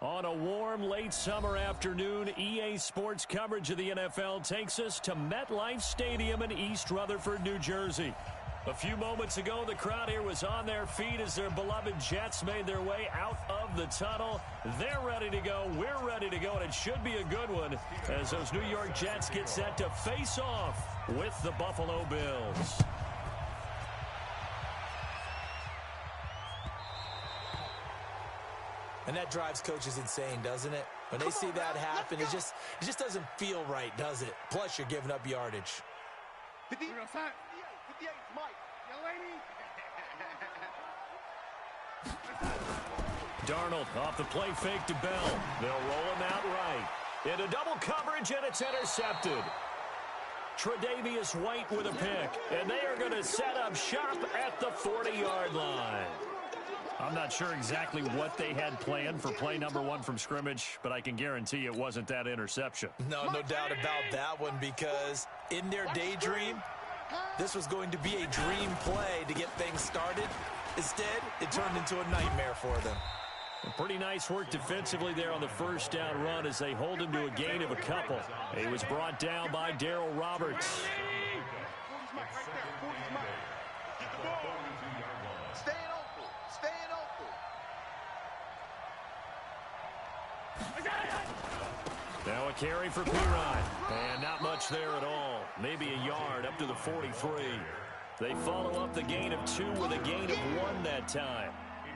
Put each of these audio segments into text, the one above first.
On a warm, late summer afternoon, EA Sports coverage of the NFL takes us to MetLife Stadium in East Rutherford, New Jersey. A few moments ago, the crowd here was on their feet as their beloved Jets made their way out of the tunnel. They're ready to go. We're ready to go, and it should be a good one as those New York Jets get set to face off with the Buffalo Bills. And that drives coaches insane, doesn't it? When they see that happen, it just doesn't feel right, does it? Plus, you're giving up yardage. 58, Mike. Darnold off the play fake to Bell. They'll roll him out right. Into double coverage, and it's intercepted. Tre'Davious White with a pick, and they are going to set up shop at the 40-yard line. I'm not sure exactly what they had planned for play number one from scrimmage, but I can guarantee it wasn't that interception. No doubt about that one, because in their daydream, this was going to be a dream play to get things started. Instead, it turned into a nightmare for them. Pretty nice work defensively there on the first down run as they hold him to a gain of a couple. He was brought down by Darryl Roberts. Now a carry for Pirine. And not much there at all. Maybe a yard up to the 43. They follow up the gain of 2 with a gain of 1 that time.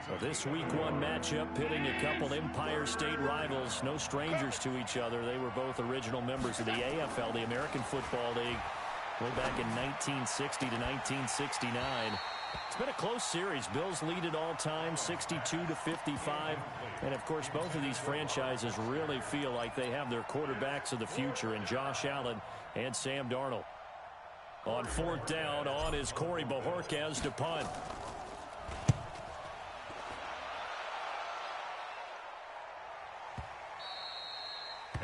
So this week 1 matchup pitting a couple Empire State rivals, no strangers to each other. They were both original members of the AFL, the American Football League, way back in 1960 to 1969. It's been a close series. Bills lead it all time, 62-55. And, of course, both of these franchises really feel like they have their quarterbacks of the future in Josh Allen and Sam Darnold. On 4th down, on is Corey Bojorquez to punt.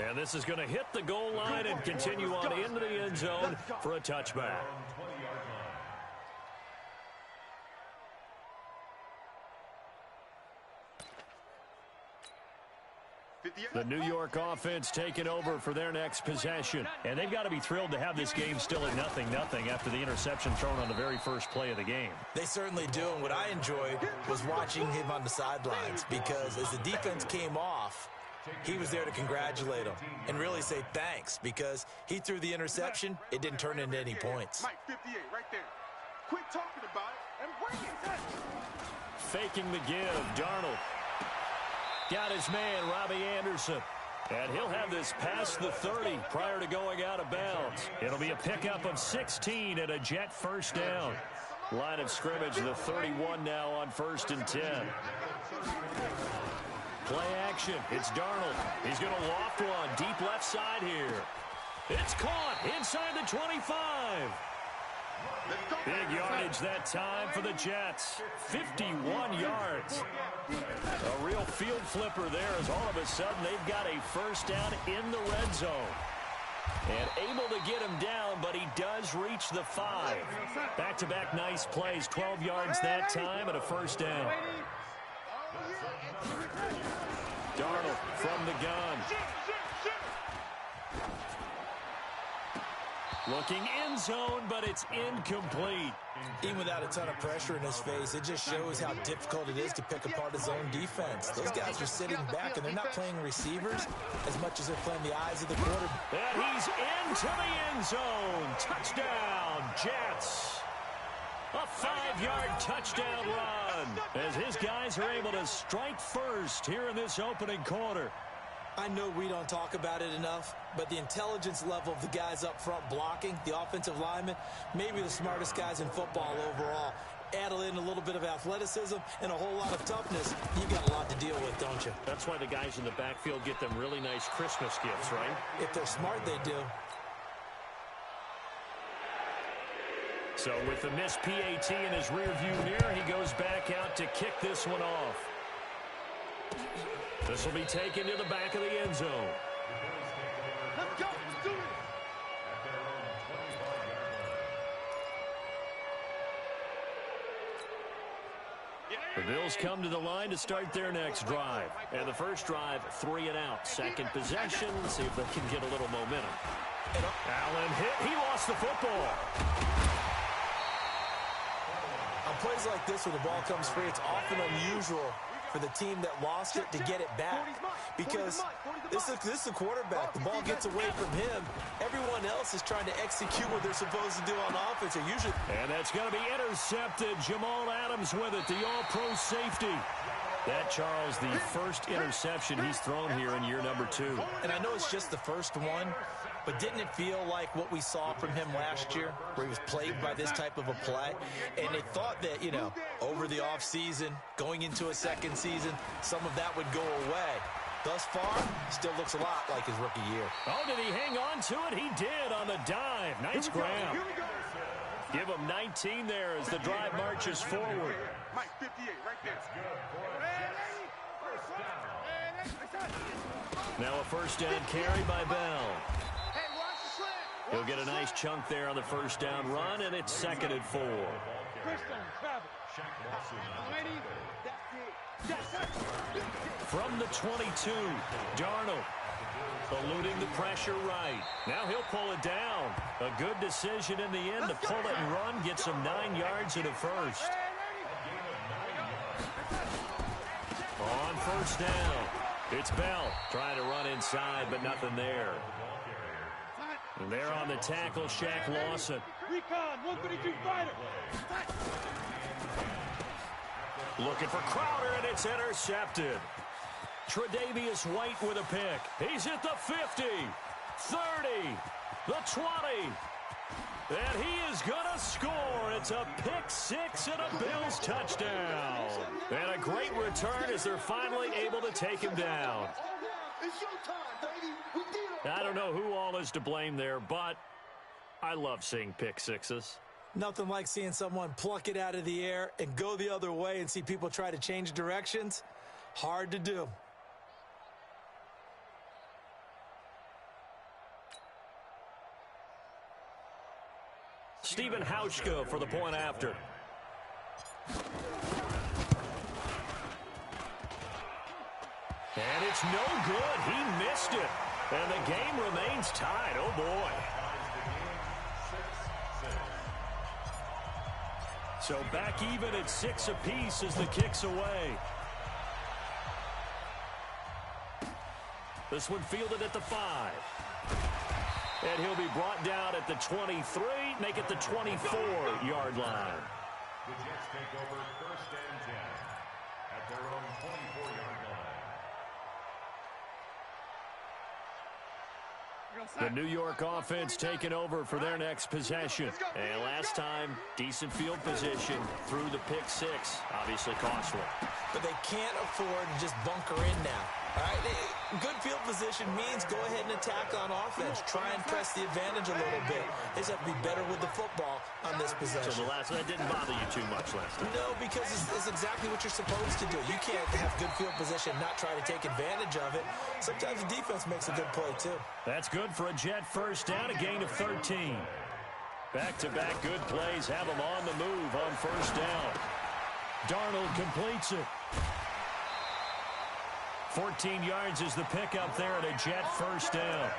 And this is going to hit the goal line and continue on into the end zone for a touchback. The New York offense taking over for their next possession. And they've got to be thrilled to have this game still at 0-0 after the interception thrown on the very first play of the game. They certainly do. And what I enjoyed was watching him on the sidelines, because as the defense came off, he was there to congratulate him and really say thanks, because he threw the interception. It didn't turn into any points. Mike 58 right there. Quit talking about it and bring it. Faking the give, Darnold. Got his man, Robbie Anderson. And he'll have this past the 30 prior to going out of bounds. It'll be a pickup of 16 and a Jet first down. Line of scrimmage, the 31 now on 1st and 10. Play action. It's Darnold. He's going to loft one deep left side here. It's caught inside the 25. Big yardage that time for the Jets. 51 yards. A real field flipper there as all of a sudden they've got a first down in the red zone. And able to get him down, but he does reach the 5. Back-to-back nice plays. 12 yards that time and a first down. Darnold from the gun. Looking end zone, but it's incomplete. Even without a ton of pressure in his face, it just shows how difficult it is to pick apart his own defense. Those guys are sitting back, and they're not playing receivers as much as they're playing the eyes of the quarterback. And he's into the end zone. Touchdown, Jets. A 5-yard touchdown run as his guys are able to strike first here in this opening quarter. I know we don't talk about it enough, but the intelligence level of the guys up front blocking, the offensive linemen, maybe the smartest guys in football overall. Add in a little bit of athleticism and a whole lot of toughness, you've got a lot to deal with, don't you? That's why the guys in the backfield get them really nice Christmas gifts, right? If they're smart, they do. So with the missed PAT in his rearview mirror, he goes back out to kick this one off. This will be taken to the back of the end zone. Let's go. Let's do it. The Bills come to the line to start their next drive. And the first drive, 3 and out. Second possession, see if they can get a little momentum. Allen hit. He lost the football. On plays like this where the ball comes free, it's often unusual for the team that lost it to get it back. Because this is a quarterback. The ball gets away from him. Everyone else is trying to execute what they're supposed to do on offense. And that's going to be intercepted. Jamal Adams with it, the all-pro safety. That, Charles, the first interception he's thrown here in year number 2. And I know it's just the first one, but didn't it feel like what we saw from him last year, where he was plagued by this type of a play? And they thought that, you know, over the offseason, going into a second season, some of that would go away. Thus far, still looks a lot like his rookie year. Oh, did he hang on to it? He did on the dive. Nice grab. Give him 19 there as the drive marches forward. Mike, 58, right there. Now a first down carry by Bell. He'll get a nice chunk there on the first down run, and it's 2nd and 4. From the 22, Darnold eluding the pressure right. Now he'll pull it down. A good decision in the end to pull it and run, gets him 9 yards in a first. On first down, it's Bell trying to run inside, but nothing there. And there on the tackle, Shaq Lawson. Recon, 132 fighter. Looking for Crowder, and it's intercepted. Tre'Davious White with a pick. He's at the 50, 30, the 20. And he is going to score. It's a pick 6 and a Bills touchdown. And a great return as they're finally able to take him down. It's showtime, baby. We did it. I don't know who all is to blame there, but I love seeing pick sixes. Nothing like seeing someone pluck it out of the air and go the other way and see people try to change directions. Hard to do. Stephen Hauschka for the point after. And it's no good. He missed it. And the game remains tied. Oh, boy. So back even at 6 apiece as the kick's away. This one fielded at the 5. And he'll be brought down at the 23, make it the 24-yard line. The Jets take over 1st and 10 at their own 24-yard line. The New York offense taking over for their next possession. And last time, decent field position through the pick 6. Obviously costly. But they can't afford to just bunker in now. All right, good field position means go ahead and attack on offense. Try and press the advantage a little bit. They just have to be better with the football on this possession. So that didn't bother you too much last time? No, because it's exactly what you're supposed to do. You can't have good field position, not try to take advantage of it. Sometimes the defense makes a good play, too. That's good for a Jet first down, a gain of 13. Back-to-back good plays have them on the move on first down. Darnold completes it. 14 yards is the pickup there at a Jet first down.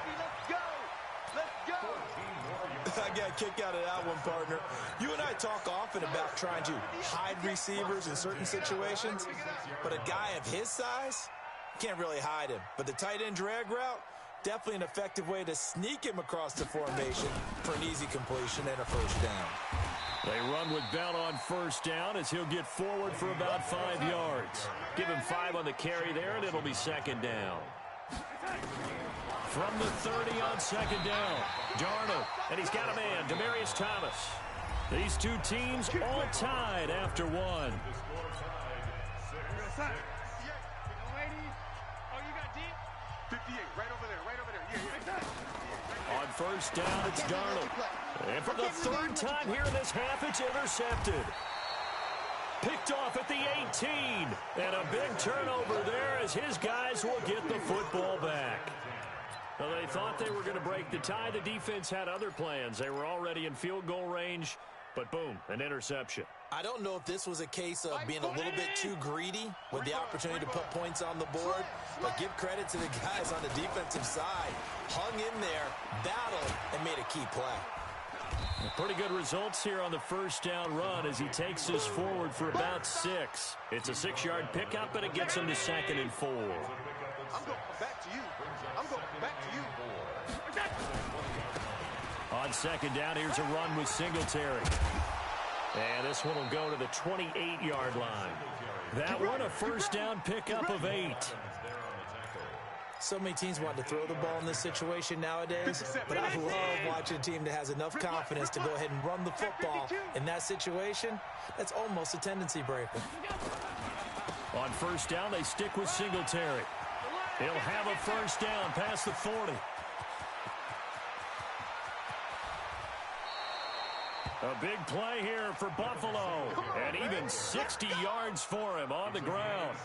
I got a kick out of that one, partner. You and I talk often about trying to hide receivers in certain situations, but a guy of his size, can't really hide him. But the tight end drag route, definitely an effective way to sneak him across the formation for an easy completion and a first down. They run with Bell on first down as he'll get forward for about 5 yards. Give him 5 on the carry there, and it'll be second down. From the 30 on second down, Darnold, and he's got a man, Demaryius Thomas. These two teams all tied after one. On first down, it's Darnold. And for the 3rd time here in this half, it's intercepted. Picked off at the 18. And a big turnover there as his guys will get the football back. Well, they thought they were going to break the tie. The defense had other plans. They were already in field goal range. But boom, an interception. I don't know if this was a case of being a little bit too greedy with the opportunity to put points on the board, but give credit to the guys on the defensive side. Hung in there, battled, and made a key play. Pretty good results here on the first down run as he takes us forward for about 6. It's a 6-yard pickup, and it gets him to 2nd and 4. I'm going back to you. I'm going back to you. On 2nd down, here's a run with Singletary. And this one will go to the 28-yard line. That one, a first down pickup of 8. So many teams want to throw the ball in this situation nowadays, but I love watching a team that has enough confidence to go ahead and run the football. In that situation, that's almost a tendency breaker. On first down, they stick with Singletary. He'll have a first down past the 40. A big play here for Buffalo, and even 60 yards for him on the ground.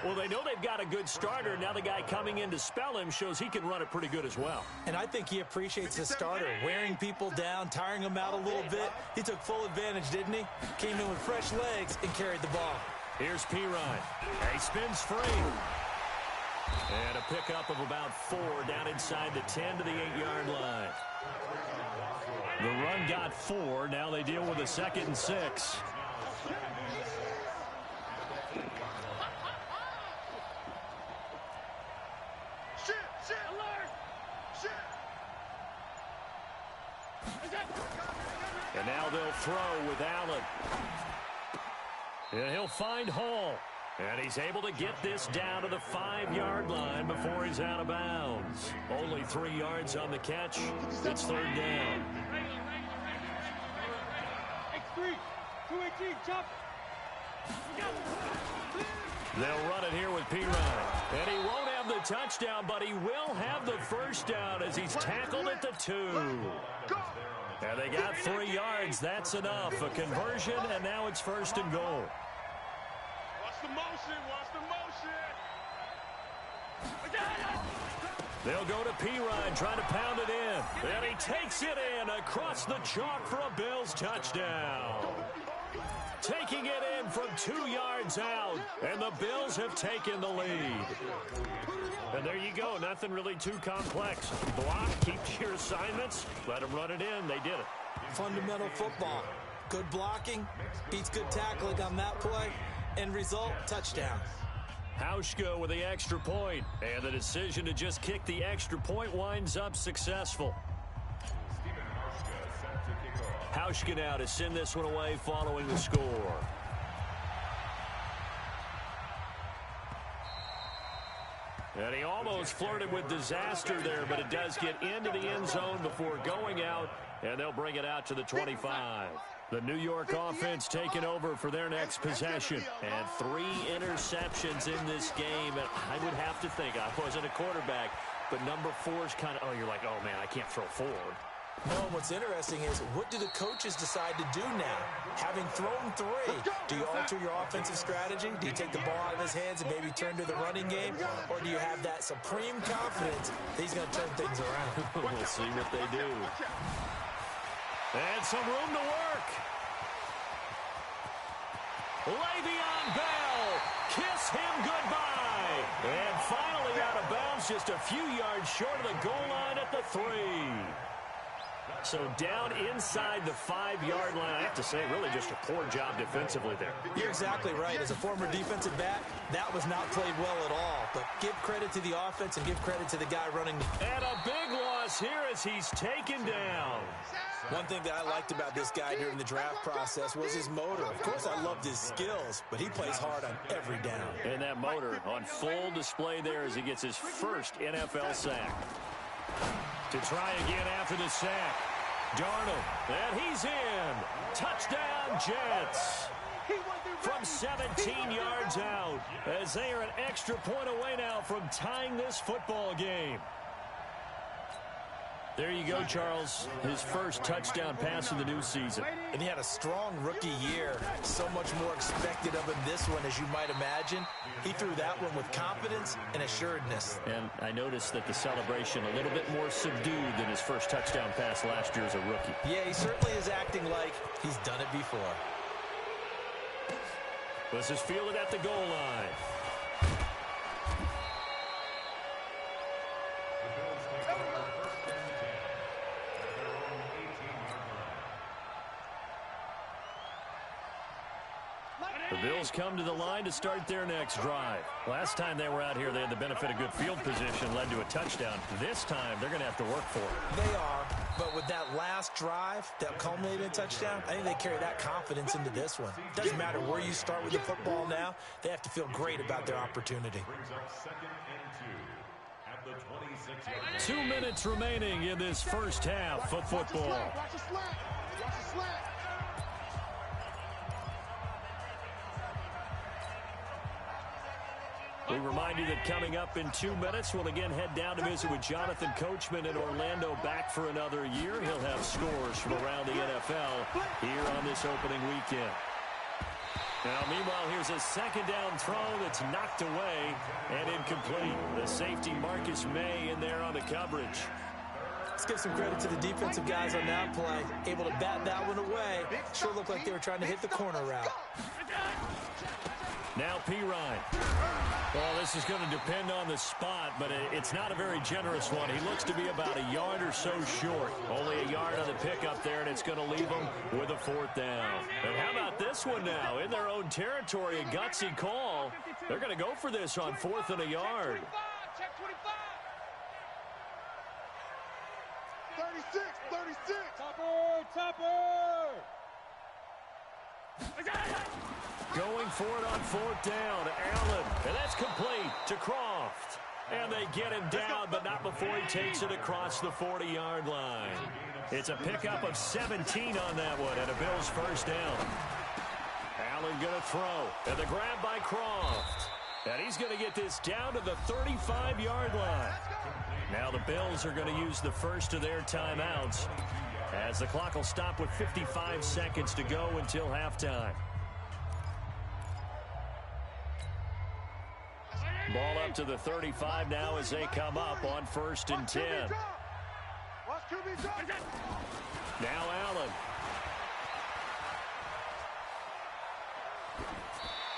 Well, they know they've got a good starter. Now the guy coming in to spell him shows he can run it pretty good as well. And I think he appreciates the starter, wearing people down, tiring them out a little bit. He took full advantage, didn't he? Came in with fresh legs and carried the ball. Here's Pirine. He spins free. And a pickup of about 4 down inside the 10 to the 8-yard line. The run got 4. Now they deal with a 2nd and 6. And now they'll throw with Allen. And he'll find Hall. And he's able to get this down to the 5-yard line before he's out of bounds. Only 3 yards on the catch. It's 3rd down. X3, 218, jump. They'll run it here with Pirine. And he won't have the touchdown, but he will have the first down as he's tackled at the 2. And they got 3 yards. That's enough. A conversion, and now it's 1st and goal. Watch the motion. Watch the motion. They'll go to Pirine, trying to pound it in. And he takes it in across the chalk for a Bills touchdown. Taking it in from 2 yards out, and the Bills have taken the lead. And there you go. Nothing really too complex. Block, keep your assignments, let them run it in. They did it. Fundamental football. Good blocking, beats good tackling on that play, and result, touchdown. Hauschka with the extra point, and the decision to just kick the extra point winds up successful. Hauschka now to send this one away following the score. And he almost flirted with disaster there, but it does get into the end zone before going out, and they'll bring it out to the 25. The New York offense taking over for their next possession. And 3 interceptions in this game. And I would have to think, I wasn't a quarterback, but number 4 is kind of, you're like, oh, man, I can't throw 4. No, what's interesting is, what do the coaches decide to do now? Having thrown 3, do you alter your offensive strategy? Do you take the ball out of his hands and maybe turn to the running game? Or do you have that supreme confidence that he's going to turn things around? We'll see what they do. And some room to work. Le'Veon Bell, kiss him goodbye. And finally out of bounds, just a few yards short of the goal line at the 3. So down inside the 5-yard line. I have to say, really just a poor job defensively there. You're exactly right. As a former defensive back, that was not played well at all. But give credit to the offense and give credit to the guy running. And a big loss here as he's taken down. One thing that I liked about this guy during the draft process was his motor. Of course, I loved his skills, but he plays hard on every down. And that motor on full display there as he gets his first NFL sack. To try again after the sack. Darnold, and he's in. Touchdown, Jets. From 17 yards out, as they are an extra point away now from tying this football game. There you go, Charles. His first touchdown pass of the new season. And he had a strong rookie year. So much more expected of him this one, as you might imagine. He threw that one with confidence and assuredness. And I noticed that the celebration a little bit more subdued than his first touchdown pass last year as a rookie. Yeah, he certainly is acting like he's done it before. This is fielded at the goal line. The Bills come to the line to start their next drive. Last time they were out here, they had the benefit of good field position, led to a touchdown. This time, they're going to have to work for it. They are, but with that last drive that culminated in a touchdown, I think they carry that confidence into this one. Doesn't matter where you start with the football now, they have to feel great about their opportunity. 2 minutes remaining in this first half of football. Watch the slant. Watch the slant. We remind you that coming up in 2 minutes, we'll again head down to visit with Jonathan Coachman in Orlando, back for another year. He'll have scores from around the NFL here on this opening weekend. Now, meanwhile, here's a second down throw that's knocked away and incomplete. The safety Marcus May in there on the coverage. Let's give some credit to the defensive guys on that play. Able to bat that one away. Sure looked like they were trying to hit the corner route. Now Pirine. Well, this is going to depend on the spot, but it's not a very generous one. He looks to be about a yard or so short. Only a yard on the pickup there, and it's going to leave him with a fourth down. And how about this one now? In their own territory, a gutsy call. They're going to go for this on 4th and a yard. Check 25. 36, 36. Topper. Going for it on 4th down. Allen, and that's complete to Croft. And they get him down, but not before he takes it across the 40-yard line. It's a pickup of 17 on that one, and a Bills first down. Allen going to throw, and the grab by Croft. And he's going to get this down to the 35-yard line. Now the Bills are going to use the first of their timeouts, as the clock will stop with 55 seconds to go until halftime. Ball up to the 35 now as they come up on 1st and 10. Now Allen.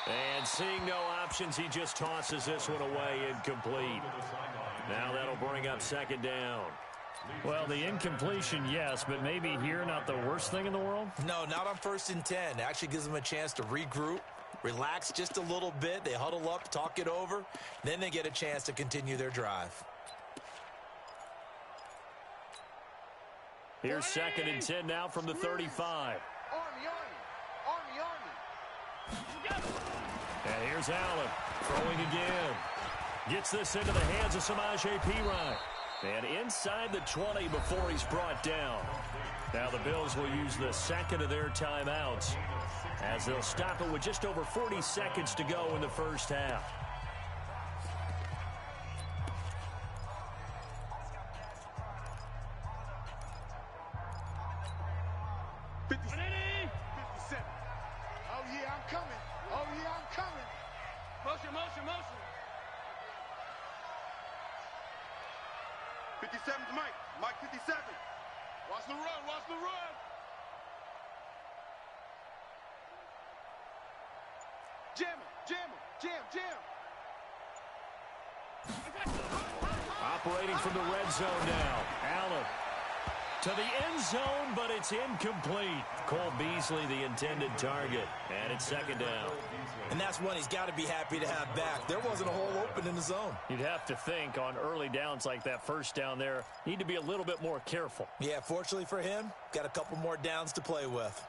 And seeing no options, he just tosses this one away, incomplete. Now that'll bring up 2nd down. Well, the incompletion, yes, but maybe here not the worst thing in the world? No, not on 1st and 10. It actually gives them a chance to regroup, relax just a little bit. They huddle up, talk it over. Then they get a chance to continue their drive. Here's 2nd and 10 now from the 35. Army. And here's Allen throwing again. Gets this into the hands of Samaje Perine. And inside the 20 before he's brought down. Now the Bills will use the second of their timeouts, as they'll stop it with just over 40 seconds to go in the first half. Oh, yeah, I'm coming. Oh, yeah, I'm coming. Motion. 57's Mike. Mike 57. Watch the run. Jam. Operating from the red zone now. Allen to the end zone, but it's incomplete. Cole Beasley, the intended target, and it's 2nd down. And that's one he's got to be happy to have back. There wasn't a hole open in the zone. You'd have to think on early downs like that first down there, need to be a little bit more careful. Yeah, fortunately for him, got a couple more downs to play with.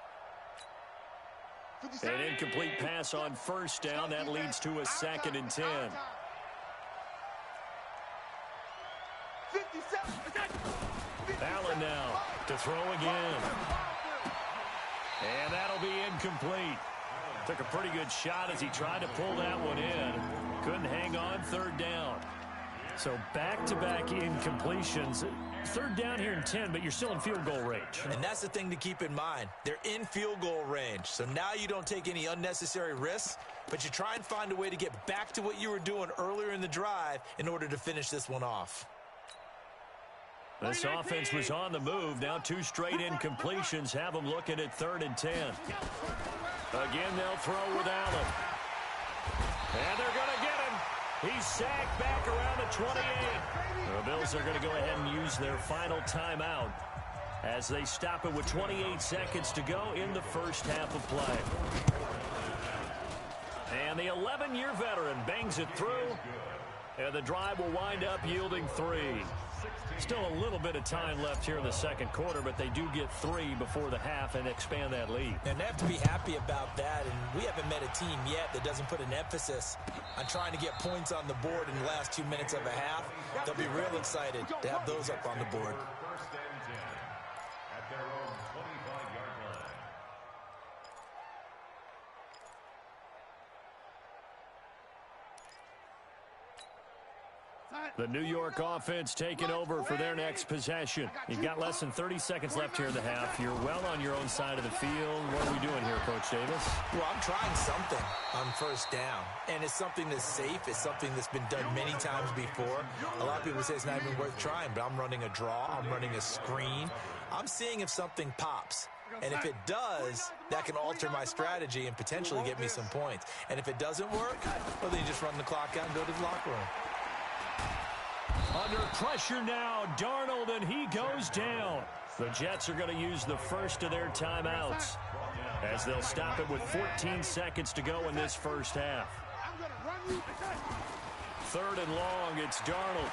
An incomplete pass on 1st down. That leads to a 2nd and 10. 57. Allen now to throw again. And that'll be incomplete. Took a pretty good shot as he tried to pull that one in. Couldn't hang on, 3rd down. So back-to-back incompletions. 3rd down here in 10, but you're still in field goal range. And that's the thing to keep in mind. They're in field goal range. So now you don't take any unnecessary risks, but you try and find a way to get back to what you were doing earlier in the drive in order to finish this one off. This offense was on the move. Now 2 straight incompletions have them looking at 3rd and 10. Again, they'll throw with Allen. And they're going to get him. He's sacked back around the 28. The Bills are going to go ahead and use their final timeout as they stop it with 28 seconds to go in the first half of play. And the 11-year veteran bangs it through, and the drive will wind up yielding 3. Still a little bit of time left here in the second quarter, but they do get 3 before the half and expand that lead. And they have to be happy about that, and we haven't met a team yet that doesn't put an emphasis on trying to get points on the board in the last 2 minutes of a half. They'll be real excited to have those up on the board. First and 10 at their own 25-yard line. The New York offense taking over for their next possession. You've got less than 30 seconds left here in the half. You're well on your own side of the field. What are we doing here, Coach Davis? Well, I'm trying something on first down, and it's something that's safe. It's something that's been done many times before. A lot of people say it's not even worth trying, but I'm running a draw. I'm running a screen. I'm seeing if something pops. And if it does, that can alter my strategy and potentially get me some points. And if it doesn't work, well, then you just run the clock out and go to the locker room. Under pressure now, Darnold, and he goes down. The Jets are going to use the first of their timeouts as they'll stop it with 14 seconds to go in this first half. Third and long, it's Darnold.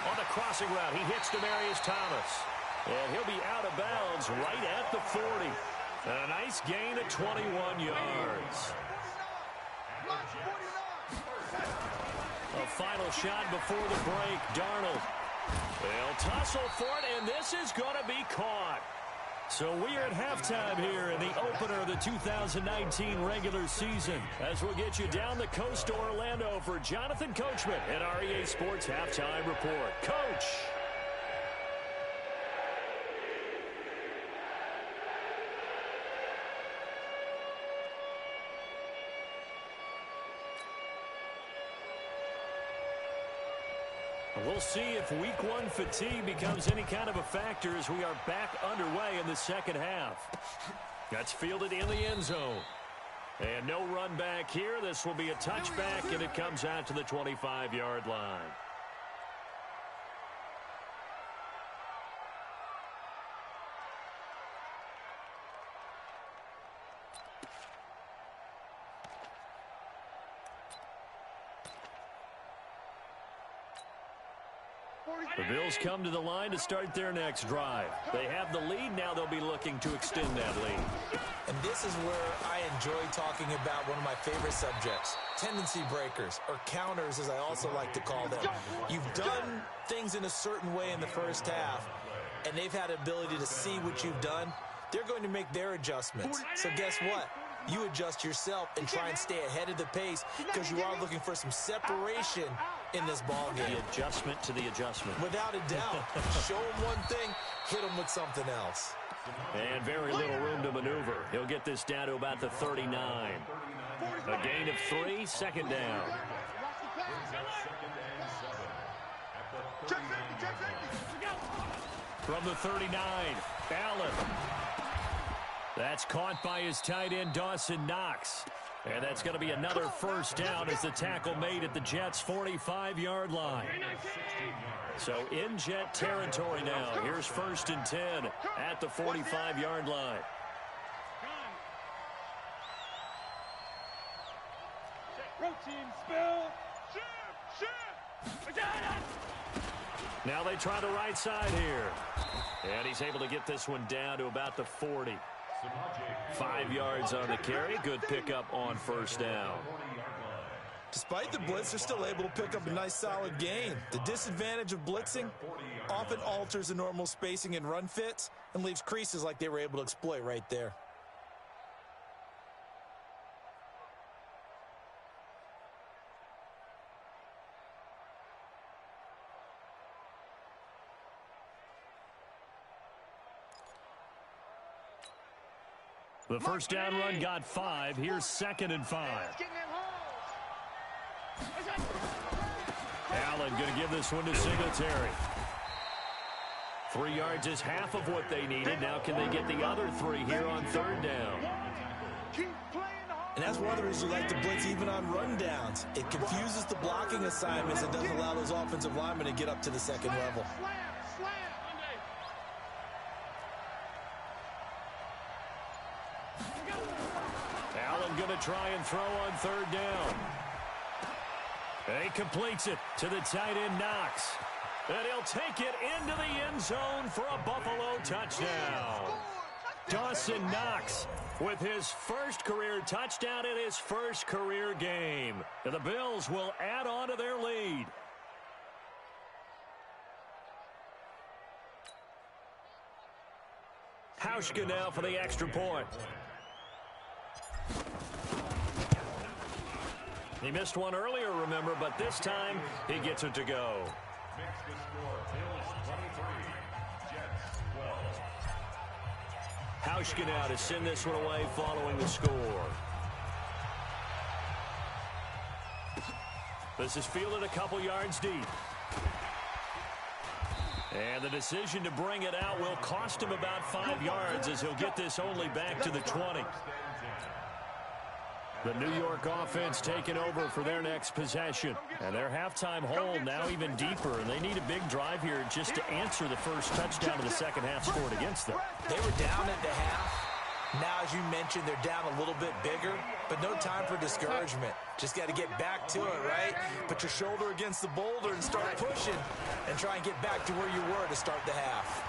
On the crossing route, he hits Demaryius Thomas. And he'll be out of bounds right at the 40. A nice gain of 21 yards. A final shot before the break. Darnold. They'll tussle for it, and this is going to be caught. So we are at halftime here in the opener of the 2019 regular season as we'll get you down the coast to Orlando for Jonathan Coachman at our EA Sports Halftime Report. Coach. We'll see if week one fatigue becomes any kind of a factor as we are back underway in the second half. That's fielded in the end zone. And no run back here. This will be a touchback, and it comes out to the 25-yard line. The Bills come to the line to start their next drive. They have the lead. Now they'll be looking to extend that lead. And this is where I enjoy talking about one of my favorite subjects, tendency breakers, or counters as I also like to call them. You've done things in a certain way in the first half, and they've had the ability to see what you've done. They're going to make their adjustments. So guess what? You adjust yourself and try and stay ahead of the pace because you are looking for some separation in this ball game. The adjustment to the adjustment. Without a doubt. Show them one thing, hit them with something else. And very little room to maneuver. He'll get this down to about the 39. A gain of 3, second down. From the 39, Allen. That's caught by his tight end, Dawson Knox. And that's going to be another first down as the tackle made at the Jets' 45-yard line. So in Jet territory now. Here's first and 10 at the 45-yard line. Protein spill. Now they try the right side here. And he's able to get this one down to about the 40. 5 yards on the carry. Good pickup on first down. Despite the blitz, they're still able to pick up a nice solid gain. The disadvantage of blitzing often alters the normal spacing and run fits and leaves creases like they were able to exploit right there. The first down run got 5. Here's second and 5. Allen going to give this one to Singletary. 3 yards is half of what they needed. Now can they get the other 3 here on third down? And that's one of the reasons you like to blitz even on rundowns. It confuses the blocking assignments. It doesn't allow those offensive linemen to get up to the second level. Allen going to try and throw on third down. And he completes it to the tight end, Knox. And he'll take it into the end zone for a Buffalo touchdown. Dawson Knox with his first career touchdown in his first career game. And the Bills will add on to their lead. Hauschka now for the extra point. He missed one earlier, remember, but this time he gets it to go. Makes the score Bills 23, Jets 12. Hauschka now to send this one away following the score. This is fielded a couple yards deep. And the decision to bring it out will cost him about 5 yards as he'll get this only back to the 20. The New York offense taking over for their next possession. And their halftime hole now even deeper. And they need a big drive here just to answer the first touchdown of the second half scored against them. They were down at the half. Now, as you mentioned, they're down a little bit bigger, but no time for discouragement. Just got to get back to it, right? Put your shoulder against the boulder and start pushing and try and get back to where you were to start the half.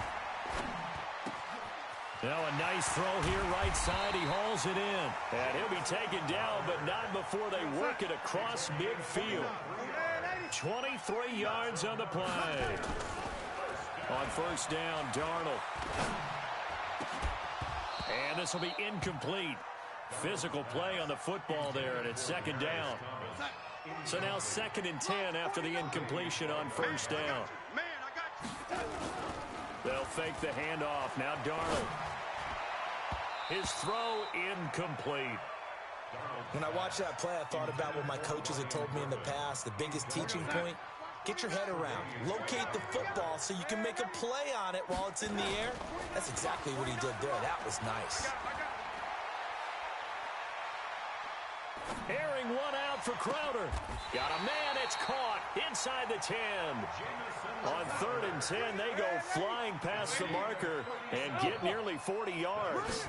Now a nice throw here right side. He hauls it in. And he'll be taken down, but not before they work it across midfield. 23 yards on the play. On first down, Darnold. And this will be incomplete. Physical play on the football there, and it's second down. So now 2nd and 10 after the incompletion on first down. They'll fake the handoff. Now Darnold. His throw incomplete. When I watched that play, I thought about what my coaches had told me in the past. The biggest teaching point, get your head around. Locate the football so you can make a play on it while it's in the air. That's exactly what he did there. That was nice. Airing one out for Crowder. Got a man, it's caught inside the 10. On 3rd and 10, they go flying past the marker and get nearly 40 yards.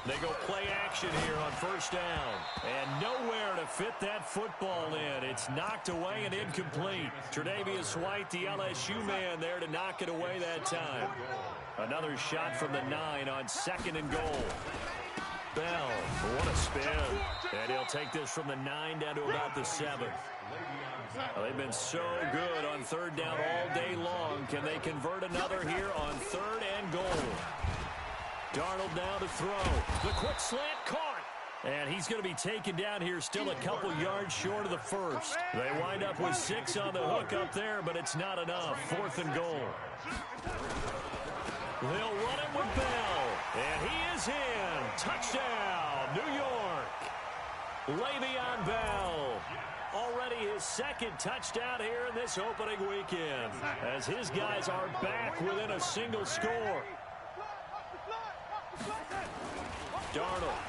They go play action here on first down. And nowhere to fit that football in. It's knocked away and incomplete. Tre'Davious White, the LSU man, there to knock it away that time. Another shot from the 9 on 2nd and goal. Bell, what a spin. And he'll take this from the 9 down to about the 7. Well, they've been so good on third down all day long. Can they convert another here on 3rd and goal? Darnold now to throw. The quick slant caught. And he's going to be taken down here still a couple yards short of the first. They wind up with 6 on the hook up there, but it's not enough. 4th and goal. They'll run it with Bell. And he is in. Touchdown, New York. Le'Veon Bell. Already his 2nd touchdown here in this opening weekend. As his guys are back within a single score. Darnold.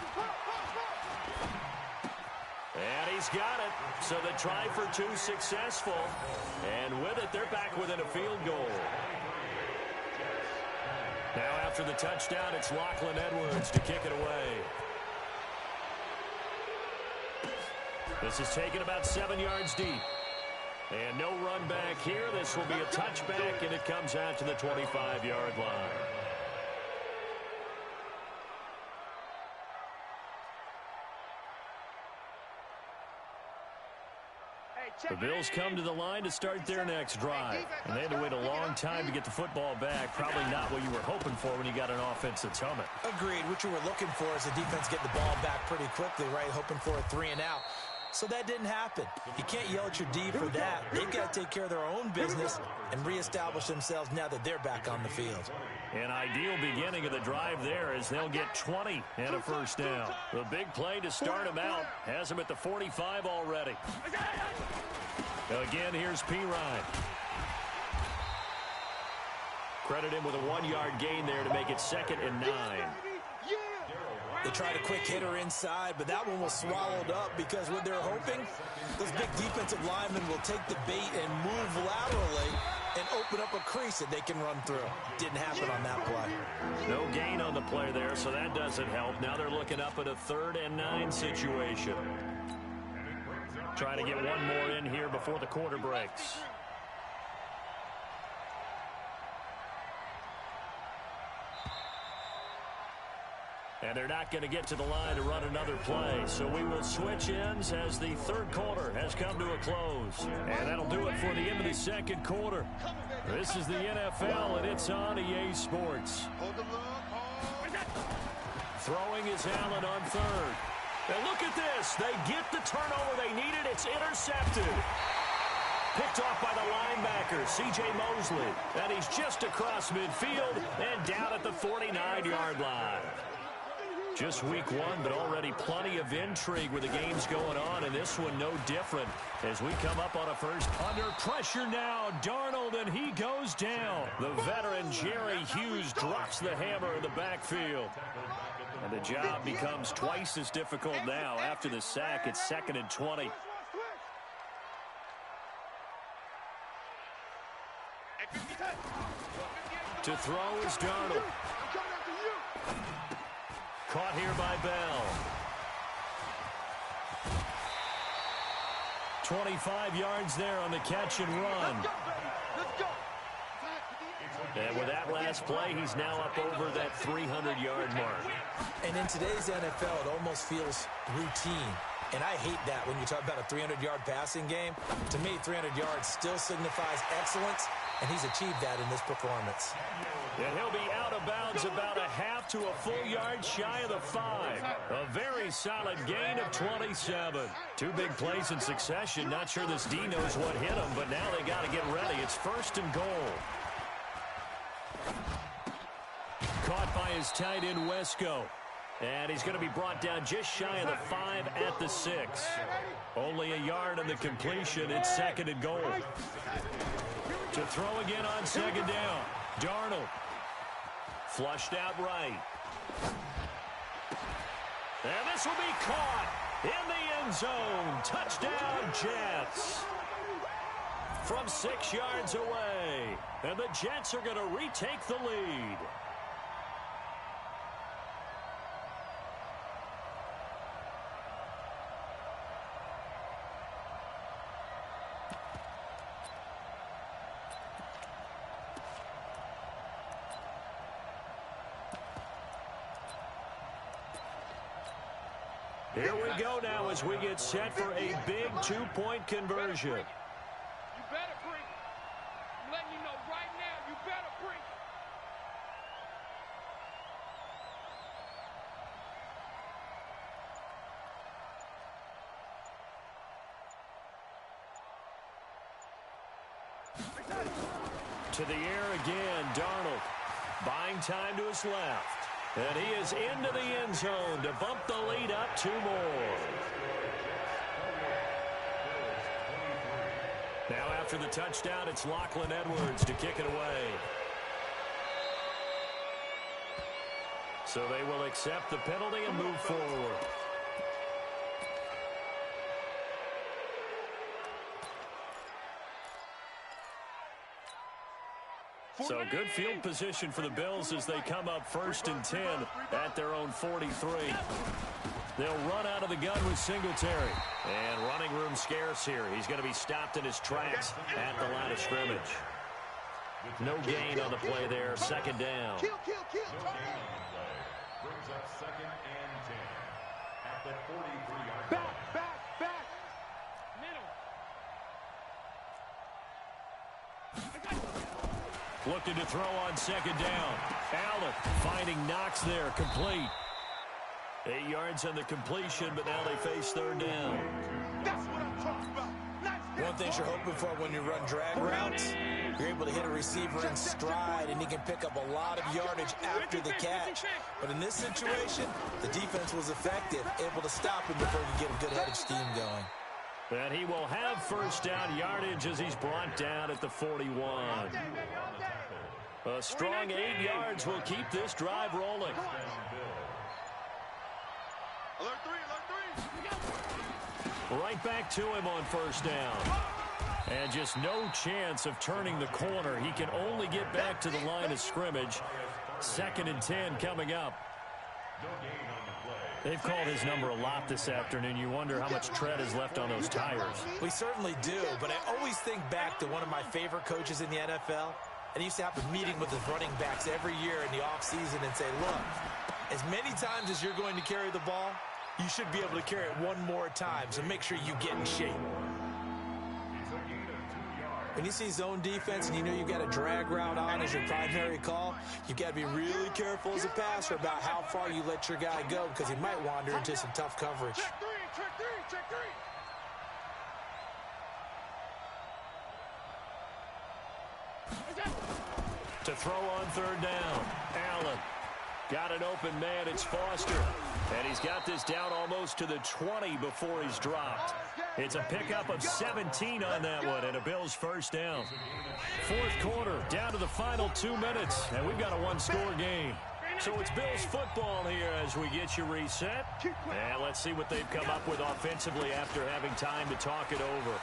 And he's got it. So the try for 2 successful. And with it, they're back within a field goal. Now after the touchdown, it's Lachlan Edwards to kick it away. This is taken about 7 yards deep. And no run back here. This will be a touchback, and it comes out to the 25-yard line. The Bills come to the line to start their next drive. And they had to wait a long time to get the football back. Probably not what you were hoping for when you got an offense that's humming. Agreed. What you were looking for is the defense getting the ball back pretty quickly, right? Hoping for a 3 and out. So that didn't happen. You can't yell at your D for that. They've got to take care of their own business and reestablish themselves now that they're back on the field. An ideal beginning of the drive there as they'll get 20 and a first down. The big play to start them out has them at the 45 already. Again, here's P. Ryan. Credit him with a 1-yard gain there to make it 2nd and 9. They tried a quick hitter inside, but that one was swallowed up because what they're hoping, those big defensive linemen will take the bait and move laterally and open up a crease that they can run through. Didn't happen on that play. No gain on the play there, so that doesn't help. Now they're looking up at a 3rd and 9 situation. Trying to get one more in here before the quarter breaks. And they're not going to get to the line to run another play. So we will switch ends as the 3rd quarter has come to a close. And that'll do it for the end of the 2nd quarter. This is the NFL, and it's on EA Sports. Throwing is Allen on 3rd. And look at this. They get the turnover they needed. It's intercepted. Picked off by the linebacker, C.J. Mosley. And he's just across midfield and down at the 49-yard line. Just week 1, but already plenty of intrigue with the games going on, and this one no different as we come up on a first. Under pressure now, Darnold, and he goes down. The veteran Jerry Hughes drops the hammer in the backfield. And the job becomes twice as difficult now after the sack. It's 2nd and 20. To throw is Darnold. Caught here by Bell. 25 yards there on the catch and run. And with that last play, he's now up over that 300-yard mark. And in today's NFL, it almost feels routine. And I hate that when you talk about a 300-yard passing game. To me, 300 yards still signifies excellence, and he's achieved that in this performance. And he'll be out of bounds about a half to a full yard shy of the 5. A very solid gain of 27. 2 big plays in succession. Not sure this D knows what hit him, but now they got to get ready. It's 1st and goal. Caught by his tight end, Wesco. And he's going to be brought down just shy of the 5 at the 6. Only a yard on the completion. It's 2nd and goal. To throw again on 2nd down. Darnold. Flushed out right. And this will be caught in the end zone. Touchdown, Jets. From 6 yards away. And the Jets are going to retake the lead. Here we go now as we get set for a big 2-point conversion. You better bring it. I'm letting you know right now, you better bring it. To the air again, Darnold. Buying time to his left. And he is into the end zone to bump the lead up 2 more. Now after the touchdown, it's Lachlan Edwards to kick it away. So they will accept the penalty and move forward. So good field position for the Bills as they come up 1st and 10 at their own 43. They'll run out of the gun with Singletary. And running room scarce here. He's going to be stopped in his tracks at the line of scrimmage. No gain on the play there. 2nd down. Brings up 2nd and 10 at the 43-yard line. Back. Middle. Looking to throw on 2nd down. Allen finding Knox there, complete. 8 yards on the completion, but now they face 3rd down. That's what I'm talking about. One thing you're hoping for when you run drag routes, you're able to hit a receiver in stride, and he can pick up a lot of yardage after the catch. But in this situation, the defense was effective, able to stop him before he could get a good headed scheme going. And he will have 1st down yardage as he's brought down at the 41. A strong 8 yards will keep this drive rolling. Alert three. Right back to him on first down. And just no chance of turning the corner. He can only get back to the line of scrimmage. 2nd and 10 coming up. They've called his number a lot this afternoon. You wonder how much tread is left on those tires. We certainly do, but I always think back to one of my favorite coaches in the NFL. And he used to have a meeting with his running backs every year in the offseason and say, look, as many times as you're going to carry the ball, you should be able to carry it one more time, so make sure you get in shape. When you see zone defense and you know you've got a drag route on as your primary call, you've got to be really careful as a passer about how far you let your guy go because he might wander into some tough coverage. Check three. To throw on 3rd down. Allen. Got an open man. It's Foster. And he's got this down almost to the 20 before he's dropped. It's a pickup of 17 on that one and a Bills first down. 4th quarter, down to the final 2 minutes. And we've got a 1-score game. So it's Bills football here as we get you reset. And let's see what they've come up with offensively after having time to talk it over.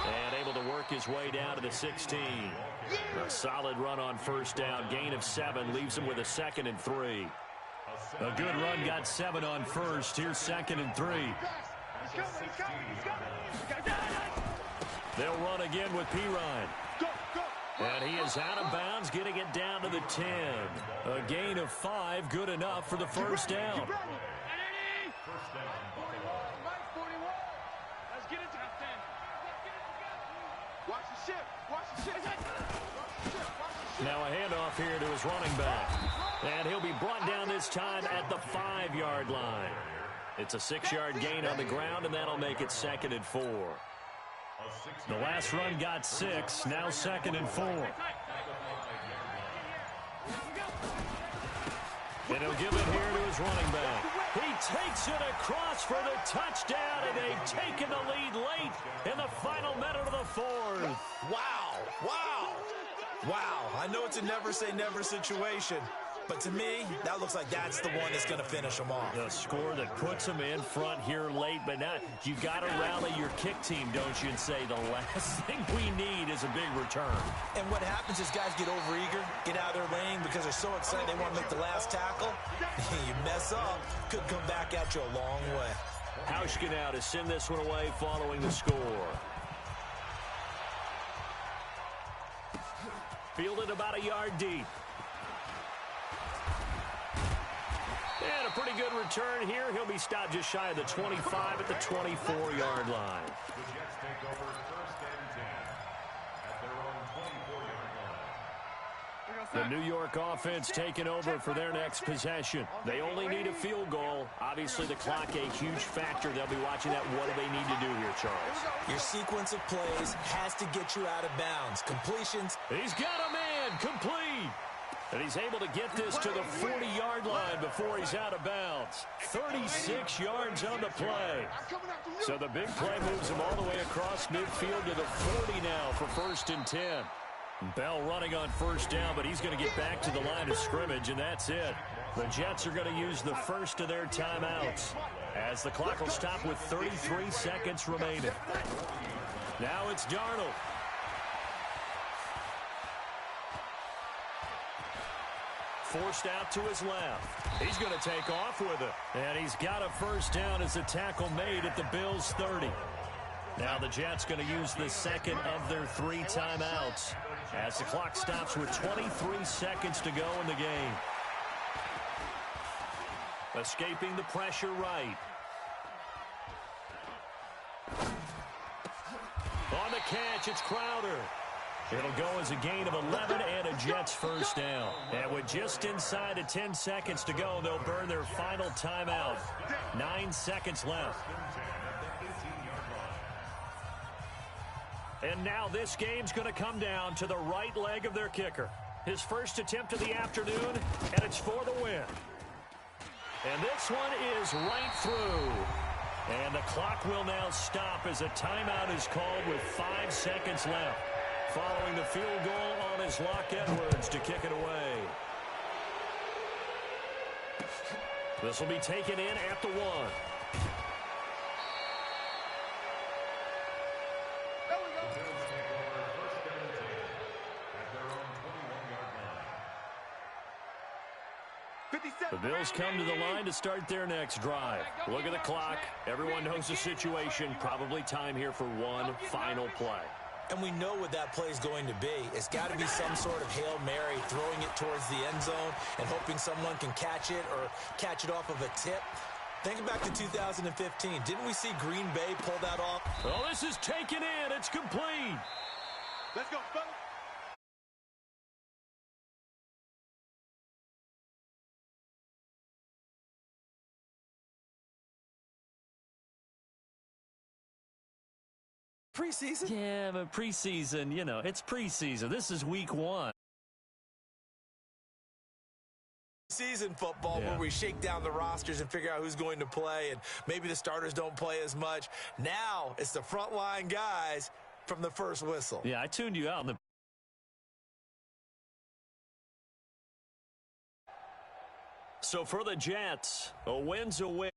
And able to work his way down to the 16. A solid run on first down. Gain of 7 leaves him with a 2nd and 3. A good run got 7 on first. Here's 2nd and 3. They'll run again with Pirine. And he is out of bounds, getting it down to the 10. A gain of 5, good enough for the first down. Now a handoff here to his running back. And he'll be brought down this time at the 5-yard line. It's a 6-yard gain on the ground, and that'll make it 2nd and 4. The last run got 6, now 2nd and 4. And he'll give it here to his running back. He takes it across for the touchdown, and they've taken the lead late in the final minute of the 4th. Wow, I know it's a never-say-never situation, but to me, that looks like that's the one that's going to finish them off. The score that puts them in front here late, but now you got to rally your kick team, don't you, and say the last thing we need is a big return. And what happens is guys get overeager, get out of their lane because they're so excited they want to make the last tackle. You mess up, could come back at you a long way. Hauschka now to send this one away following the score. Fielded about a yard deep. And a pretty good return here. He'll be stopped just shy of the 25 at the 24-yard line. The Jets take over 1st and 10 at their own 24-yard line. The New York offense taking over for their next possession. They only need a field goal. Obviously, the clock a huge factor. They'll be watching that. What do they need to do here, Charles? Your sequence of plays has to get you out of bounds. Completions. He's got a man complete. And he's able to get this to the 40-yard line before he's out of bounds. 36 yards on the play. So the big play moves him all the way across midfield to the 40 now for 1st and 10. Bell running on first down, but he's going to get back to the line of scrimmage, and that's it. The Jets are going to use the first of their timeouts as the clock will stop with 33 seconds remaining. Now it's Darnold. Forced out to his left. He's going to take off with it. And he's got a first down as the tackle made at the Bills' 30. Now the Jets going to use the second of their 3 timeouts as the clock stops with 23 seconds to go in the game. Escaping the pressure right. On the catch, it's Crowder. It'll go as a gain of 11 and a Jets first down. And with just inside of 10 seconds to go, they'll burn their final timeout. 9 seconds left. And now this game's going to come down to the right leg of their kicker. His first attempt of the afternoon, and it's for the win. And this one is right through. And the clock will now stop as a timeout is called with 5 seconds left. following the field goal on his Lock Edwards to kick it away. This will be taken in at the 1. The Bills come to the line to start their next drive. Look at the clock. Everyone knows the situation. Probably time here for one final play. And we know what that play is going to be. It's got to be some sort of Hail Mary, throwing it towards the end zone and hoping someone can catch it or catch it off of a tip. Think back to 2015. Didn't we see Green Bay pull that off? Oh, this is taken in. It's complete. Let's go, fellas. Preseason? Yeah, but preseason, you know, it's preseason. This is week 1. Season football Yeah. where we shake down the rosters and figure out who's going to play, and maybe the starters don't play as much. Now it's the frontline guys from the first whistle. Yeah, I tuned you out in the So for the Jets, a win's a win.